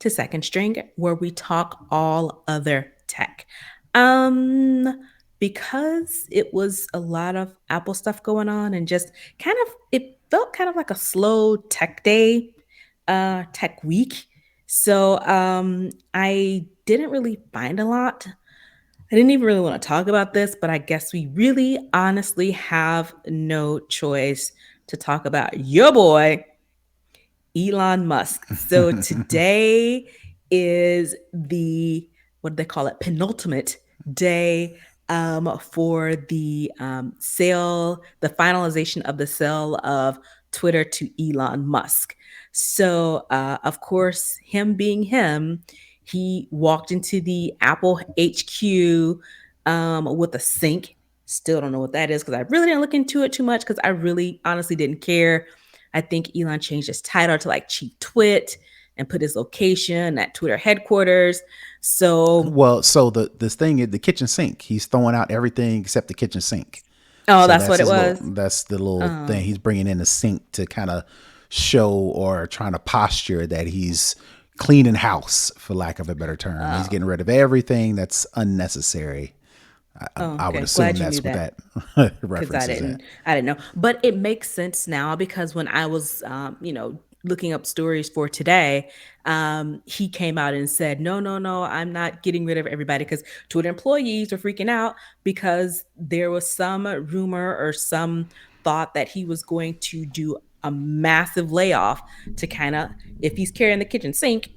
to Second String, where we talk all other tech. Um, because it was a lot of Apple stuff going on and just it felt kind of like a slow tech day, tech week. So I didn't really find a lot. I didn't even really want to talk about this, but I guess we really honestly have no choice to talk about your boy, Elon Musk. So today is the, what do they call it, penultimate day for the sale, the finalization of the sale of Twitter to Elon Musk. So, of course, him being him, he walked into the Apple HQ with a sink. Still don't know what that is because I really didn't look into it too much because I really honestly didn't care. I think Elon changed his title to like Chief Twit and put his location at Twitter headquarters. So, Well, so this thing is the kitchen sink. He's throwing out everything except the kitchen sink. oh, So that's what it was. that's the little thing. Oh, He's bringing in the sink to kind of show or trying to posture that he's cleaning house, for lack of a better term. He's oh, getting rid of everything that's unnecessary. I would okay. assume Glad you that's knew what that. that Because reference is at. I didn't know. But it makes sense now because when I was, looking up stories for today, he came out and said, no, no, no, I'm not getting rid of everybody because Twitter employees were freaking out because there was some rumor or some thought that he was going to do a massive layoff to kind of, if he's carrying the kitchen sink,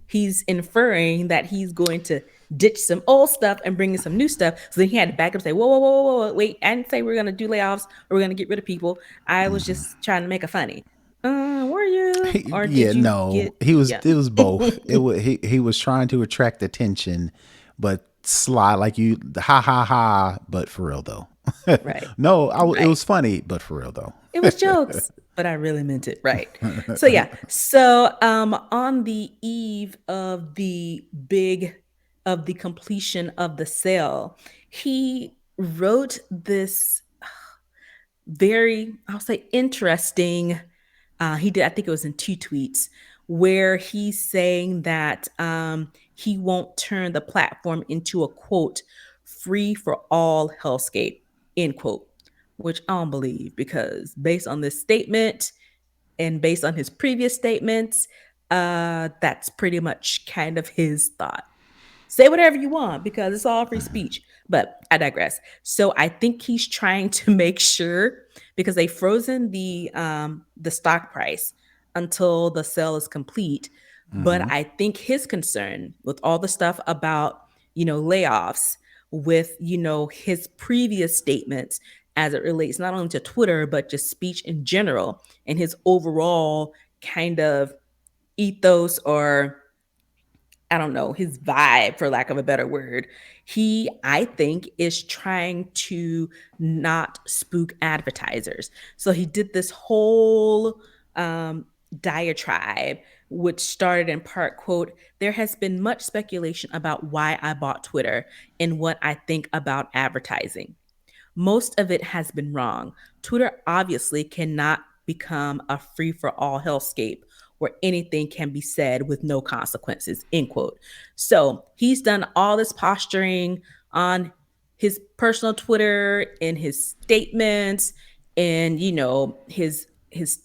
he's inferring that he's going to ditch some old stuff and bring in some new stuff. So then he had to back up and say, whoa, whoa, whoa, whoa, whoa, wait, I didn't say we're going to do layoffs or we're going to get rid of people. I was just trying to make a funny. Were you? Or Yeah, did you no, get, he was. yeah. It was both. It was he was trying to attract attention, but sly like you, ha ha ha. But for real though, Right. no, it Right. was funny, but for real though. It was jokes, but I really meant it. Right. So yeah. So on the eve of the completion of the sale, he wrote this very, I'll say, interesting. He did, I think it was in two tweets, where he's saying that he won't turn the platform into a quote, free for all hellscape, end quote, which I don't believe because based on this statement and based on his previous statements, that's pretty much kind of his thought. Say whatever you want because it's all free speech. But I digress. So I think he's trying to make sure because they frozen the stock price until the sale is complete. But Hmm. I think his concern with all the stuff about layoffs, with his previous statements as it relates not only to Twitter but just speech in general and his overall kind of ethos or I don't know, his vibe, for lack of a better word. He, I think, is trying to not spook advertisers. So he did this whole um, diatribe, which started in part, quote, there has been much speculation about why I bought Twitter and what I think about advertising. Most of it has been wrong. Twitter obviously cannot become a free for all hellscape where anything can be said with no consequences, end quote. So he's done all this posturing on his personal Twitter and his statements and, his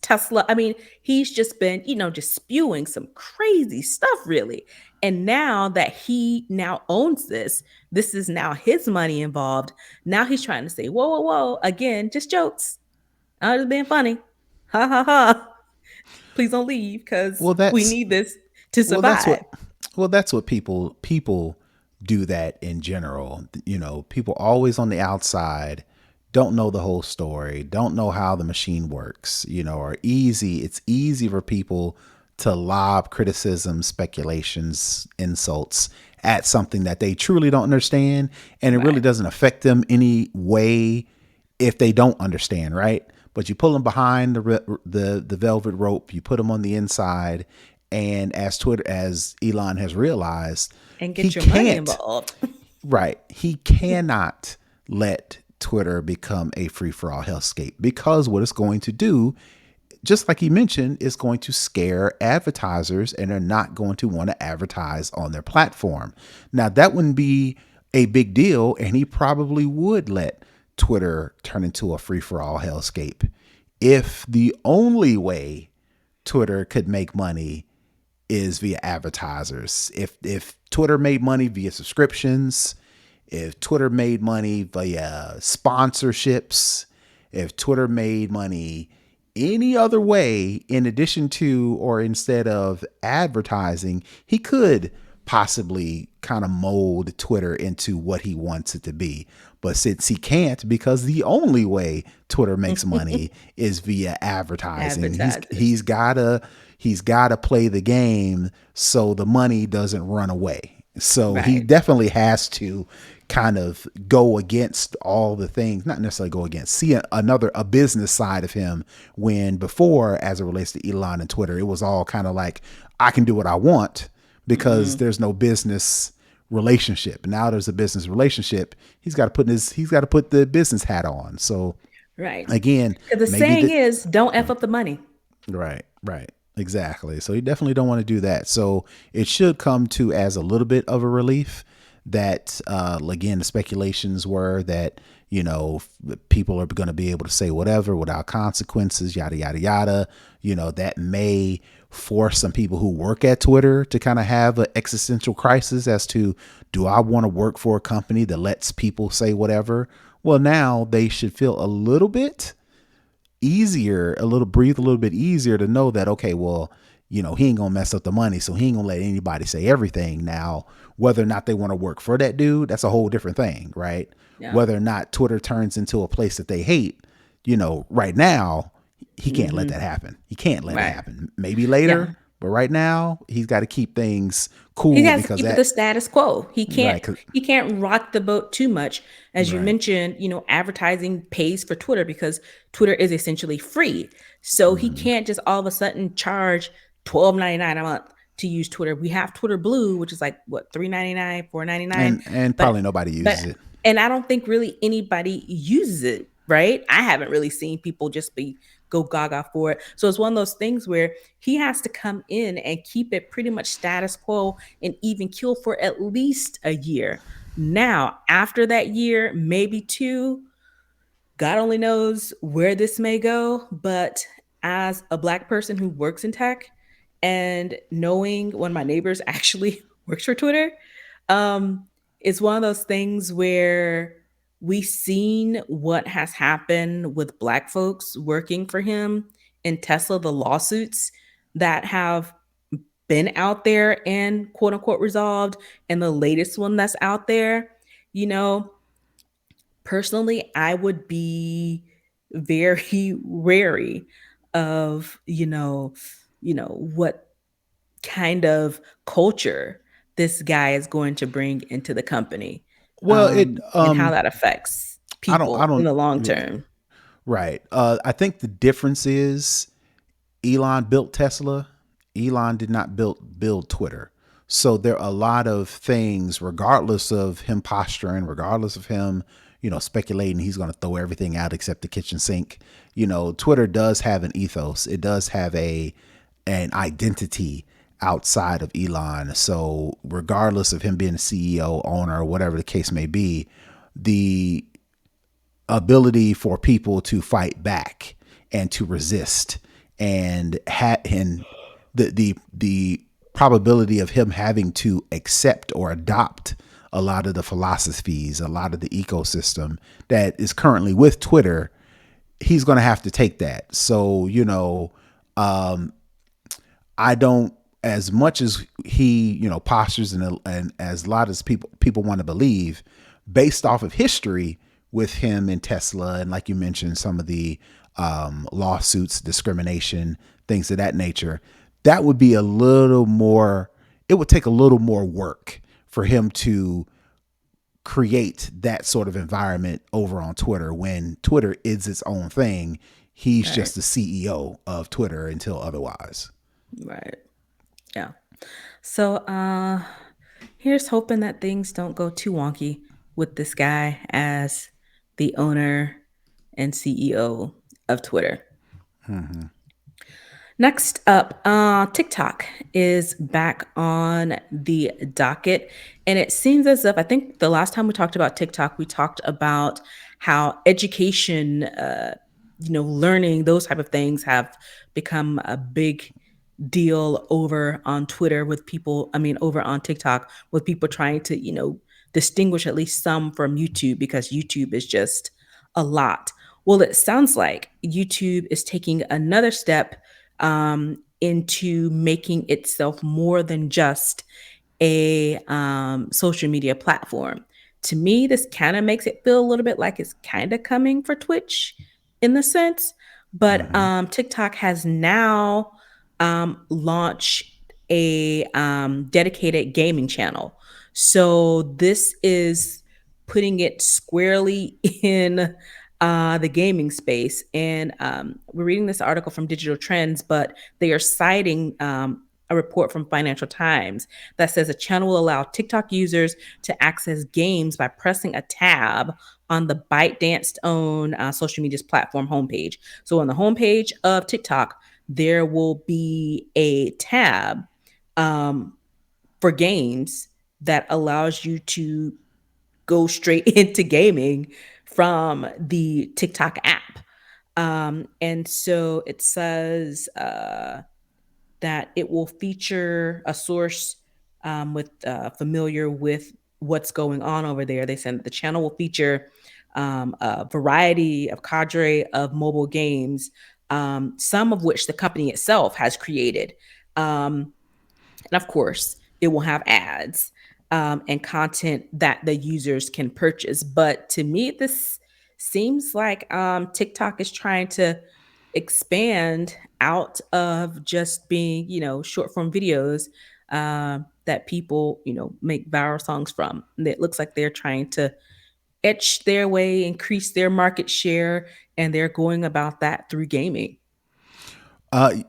Tesla. I mean, he's just been, just spewing some crazy stuff, really. And now that he now owns this is now his money involved. Now he's trying to say, whoa, whoa, whoa, again, just jokes. I'm just being funny. Ha ha ha. Please don't leave because Well, we that's need this to well, that's survive. what that's what people do that in general. People always on the outside don't know the whole story, don't know how the machine works. Are easy. It's easy for people to lob criticism, speculations, insults at something that they truly don't understand, and it really Right. doesn't affect them any way if they don't understand, right? But you pull them behind the velvet rope, you put them on the inside, and as Elon has realized, And he get your money can't. involved. Right, he cannot let Twitter become a free for all hellscape because what it's going to do, just like he mentioned, it's going to scare advertisers and they're not going to want to advertise on their platform. Now, that wouldn't be a big deal, and he probably would let Twitter turn into a free for all hellscape if the only way Twitter could make money is via advertisers. If Twitter made money via subscriptions, if Twitter made money via sponsorships, if Twitter made money any other way in addition to or instead of advertising, he could possibly kind of mold Twitter into what he wants it to be. But since he can't, because the only way Twitter makes money is via advertising, Advertisers. he's gotta play the game so the money doesn't run away. So he Right. definitely has to kind of go against all the things, not necessarily go against, see a business side of him, when before, as it relates to Elon and Twitter, it was all kind of like, I can do what I want because Mm-hmm. there's no business relationship. Now there's a business relationship. He's got to put the business hat on. So Right. again, Because the maybe saying that. is, don't F up the money. Right, right. Exactly. So you definitely don't want to do that. So it should come to as a little bit of a relief that, again, the speculations were that, people are going to be able to say whatever without consequences, yada, yada, yada. That may force some people who work at Twitter to kind of have an existential crisis as to, do I want to work for a company that lets people say whatever? Well, now they should feel a little bit easier, breathe a little bit easier to know that, okay, well, he ain't gonna mess up the money, so he ain't gonna let anybody say everything. Now, whether or not they want to work for that dude, that's a whole different thing, right? Yeah. Whether or not Twitter turns into a place that they hate, right now, he can't let Mm-hmm. that happen. He can't let it Right. happen. Maybe Yeah. later, but right now, he's got to keep things He cool has to because keep it the that, status quo. right? He can't rock the boat too much. As you Right. mentioned, advertising pays for Twitter because Twitter is essentially free. So he Hmm. can't just all of a sudden charge $12.99 a month to use Twitter. We have Twitter Blue, which is like what, $3.99, $4.99. And But probably nobody but uses it. and I don't think really anybody uses it, right? I haven't really seen people just be go gaga for it. So it's one of those things where he has to come in and keep it pretty much status quo and even kill for at least a year. Now, after that year, maybe two, God only knows where this may go. But as a Black person who works in tech and knowing one of my neighbors actually works for Twitter, um, it's one of those things where we've seen what has happened with Black folks working for him in Tesla, the lawsuits that have been out there and quote unquote resolved, and the latest one that's out there. You know, personally, I would be very wary of, what kind of culture this guy is going to bring into the company, Well, it and how that affects I people in don't the long term. right. I think the difference is Elon built Tesla. Elon did not build Twitter. So there are a lot of things, regardless of him posturing, regardless of him, speculating he's going to throw everything out except the kitchen sink. Twitter does have an ethos. It does have an identity outside of Elon. So regardless of him being a CEO, owner, or whatever the case may be, the ability for people to fight back and to resist and the probability of him having to accept or adopt a lot of the philosophies, a lot of the ecosystem that is currently with Twitter, he's going to have to take that. So, I don't, as much as he, postures and as a lot as people want to believe, based off of history with him and Tesla, and like you mentioned, some of the lawsuits, discrimination, things of that nature, that would be a little more. It would take a little more work for him to create that sort of environment over on Twitter when Twitter is its own thing. He's Right. just the CEO of Twitter until otherwise. Right. Yeah. So here's hoping that things don't go too wonky with this guy as the owner and CEO of Twitter. Next up, TikTok is back on the docket. And it seems as if, I think the last time we talked about TikTok, we talked about how education, learning, those type of things have become a big deal over on Twitter with people, I mean, over on TikTok with people trying to, distinguish at least some from YouTube because YouTube is just a lot. Well, it sounds like YouTube is taking another step into making itself more than just a social media platform. To me, this kind of makes it feel a little bit like it's kind of coming for Twitch in the sense, but Hmm. TikTok has now launched a dedicated gaming channel. So this is putting it squarely in the gaming space. And we're reading this article from Digital Trends, but they are citing a report from Financial Times that says a channel will allow TikTok users to access games by pressing a tab on the ByteDance own social media's platform homepage. So on the homepage of TikTok, there will be a tab um, for games that allows you to go straight into gaming from the TikTok app. And so it says that it will feature a source with familiar with what's going on over there. They said the channel will feature a variety of cadre of mobile games, some of which the company itself has created. And of course, it will have ads and content that the users can purchase. But to me, this seems like TikTok is trying to expand out of just being, short form videos that people, make viral songs from. And it looks like they're trying to etch their way, increase their market share, and they're going about that through gaming.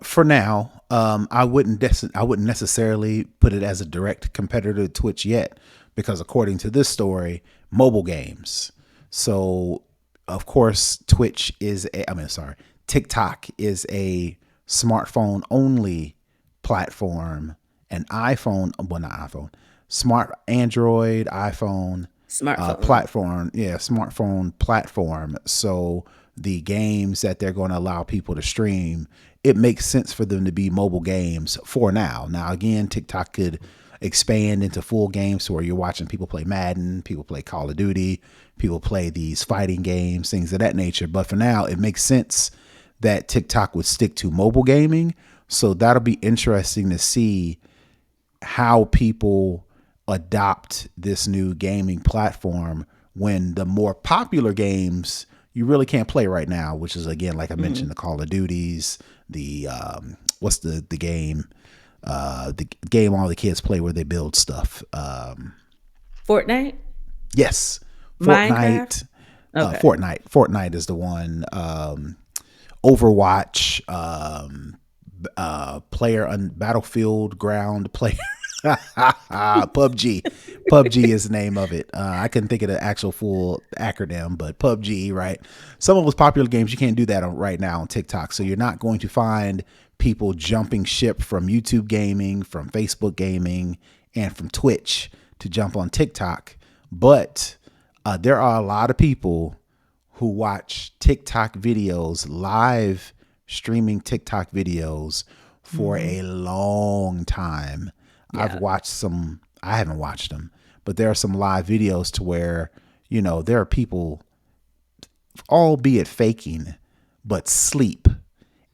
For now, I wouldn't necessarily put it as a direct competitor to Twitch yet, because according to this story, mobile games. So, of course, TikTok is a smartphone only platform, an iPhone, well, not iPhone, smart Android, iPhone Smartphone. platform. Yeah, smartphone platform. So the games that they're going to allow people to stream, it makes sense for them to be mobile games for now. Now, again, TikTok could expand into full games where you're watching people play Madden, people play Call of Duty, people play these fighting games, things of that nature. But for now, it makes sense that TikTok would stick to mobile gaming. So that'll be interesting to see how people adopt this new gaming platform when the more popular games you really can't play right now, which is, again, like I mentioned, Mhm. the Call of Duties, the what's the game, the game all the kids play where they build stuff. Fortnite, Yes, Minecraft. Fortnite. Okay. Fortnite is the one. Overwatch, player on Battlefield Ground player. PUBG. PUBG is the name of it. I couldn't think of the actual full acronym, but PUBG, right? Some of those popular games, you can't do that right now on TikTok. So you're not going to find people jumping ship from YouTube gaming, from Facebook gaming, and from Twitch to jump on TikTok. But there are a lot of people who watch TikTok videos, live streaming TikTok videos for Hmm. a long time. I've Yeah. watched some, I haven't watched them, but there are some live videos to where, there are people, albeit faking, but sleep.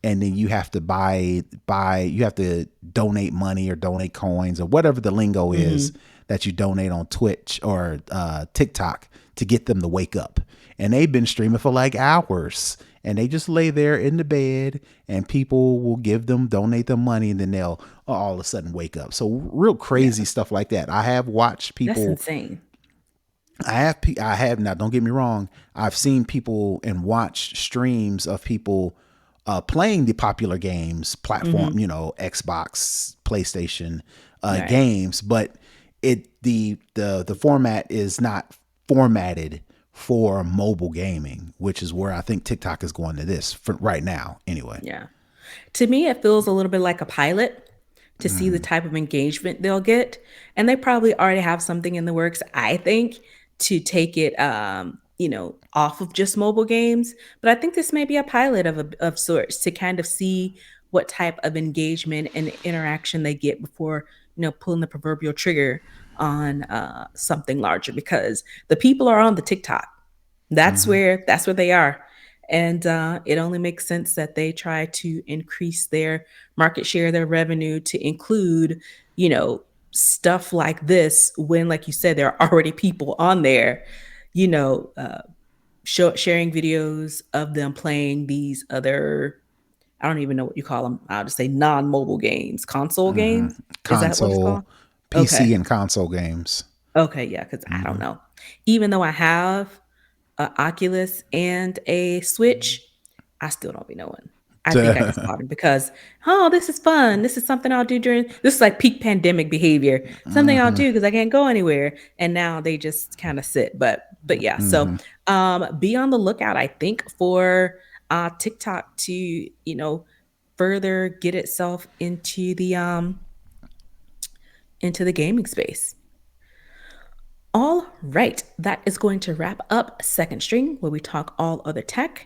And then you have to you have to donate money or donate coins or whatever the lingo is Hmm. that you donate on Twitch or TikTok to get them to wake up. And they've been streaming for like hours, and they just lay there in the bed, and people will donate them money, and then they'll all of a sudden wake up. So real crazy Yeah. stuff like that. I have watched That's people insane. I have now. Don't get me wrong. I've seen people and watched streams of people playing the popular games platform. Hmm. Xbox, PlayStation Right. games, but the format is not formatted for mobile gaming, which is where I think TikTok is going to this for right now. Anyway. Yeah. To me, it feels a little bit like a pilot to see the Hmm. type of engagement they'll get. And they probably already have something in the works, I think, to take it, off of just mobile games. But I think this may be a pilot of sorts to kind of see what type of engagement and interaction they get before, pulling the proverbial trigger on something larger because the people are on the TikTok. Hmm. That's where they are. And it only makes sense that they try to increase their market share, their revenue to include, you know, stuff like this when, like you said, there are already people on there, you know, uh, sharing videos of them playing these other, I don't even know what you call them. I'll just say non-mobile games, console Hmm. games. Is that what it's called? Console, PC, Okay. and console games. Okay. Yeah. Cause I don't Hmm. know. Even though I have a Oculus and a Switch, I still don't be knowing. I think I just bought it because, oh, this is fun. This is something I'll do during this is like peak pandemic behavior. Something I'll Hmm. do because I can't go anywhere. And now they just kind of sit. But yeah, so Hmm. be on the lookout, I think, for TikTok to, further get itself into the gaming space. All right, that is going to wrap up Second String, where we talk all other tech.